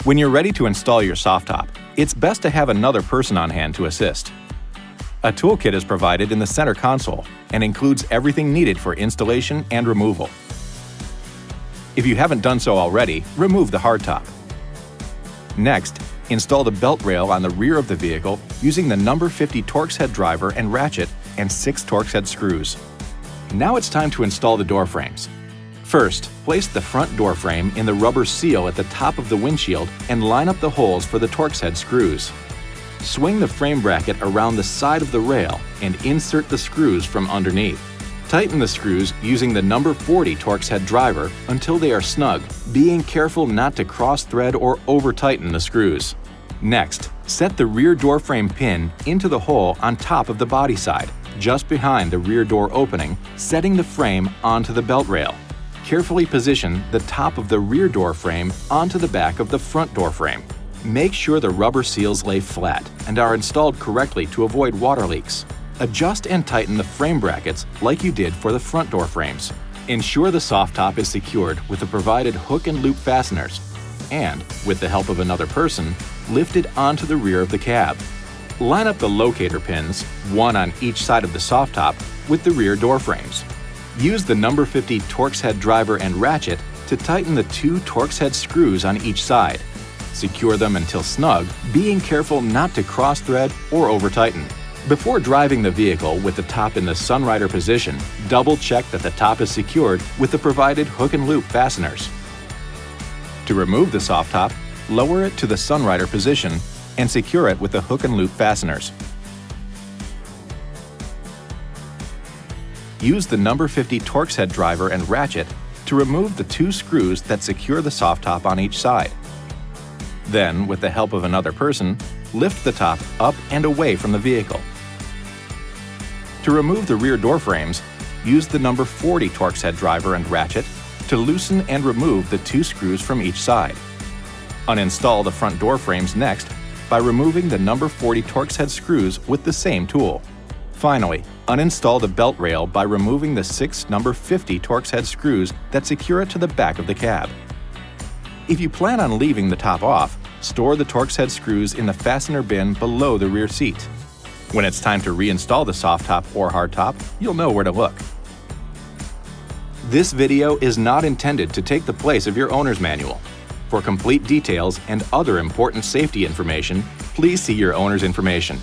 When you're ready to install your soft top, it's best to have another person on hand to assist. A toolkit is provided in the center console and includes everything needed for installation and removal. If you haven't done so already, remove the hardtop. Next, install the belt rail on the rear of the vehicle using the number 50 Torx head driver and ratchet and 6 Torx head screws. Now it's time to install the door frames. First, place the front door frame in the rubber seal at the top of the windshield and line up the holes for the Torx head screws. Swing the frame bracket around the side of the rail and insert the screws from underneath. Tighten the screws using the number 40 Torx head driver until they are snug, being careful not to cross-thread or over-tighten the screws. Next, set the rear door frame pin into the hole on top of the body side, just behind the rear door opening, setting the frame onto the belt rail. Carefully position the top of the rear door frame onto the back of the front door frame. Make sure the rubber seals lay flat and are installed correctly to avoid water leaks. Adjust and tighten the frame brackets like you did for the front door frames. Ensure the soft top is secured with the provided hook and loop fasteners, and, with the help of another person, lift it onto the rear of the cab. Line up the locator pins, one on each side of the soft top, with the rear door frames. Use the number 50 Torx head driver and ratchet to tighten the 2 Torx head screws on each side. Secure them until snug, being careful not to cross-thread or over-tighten. Before driving the vehicle with the top in the sunrider position, double-check that the top is secured with the provided hook and loop fasteners. To remove the soft top, lower it to the sunrider position and secure it with the hook and loop fasteners. Use the number 50 Torx head driver and ratchet to remove the 2 screws that secure the soft top on each side. Then, with the help of another person, lift the top up and away from the vehicle. To remove the rear door frames, use the number 40 Torx head driver and ratchet to loosen and remove the 2 screws from each side. Uninstall the front door frames next by removing the number 40 Torx head screws with the same tool. Finally, uninstall the belt rail by removing the 6 number 50 Torx head screws that secure it to the back of the cab. If you plan on leaving the top off, store the Torx head screws in the fastener bin below the rear seat. When it's time to reinstall the soft top or hard top, you'll know where to look. This video is not intended to take the place of your owner's manual. For complete details and other important safety information, please see your owner's information.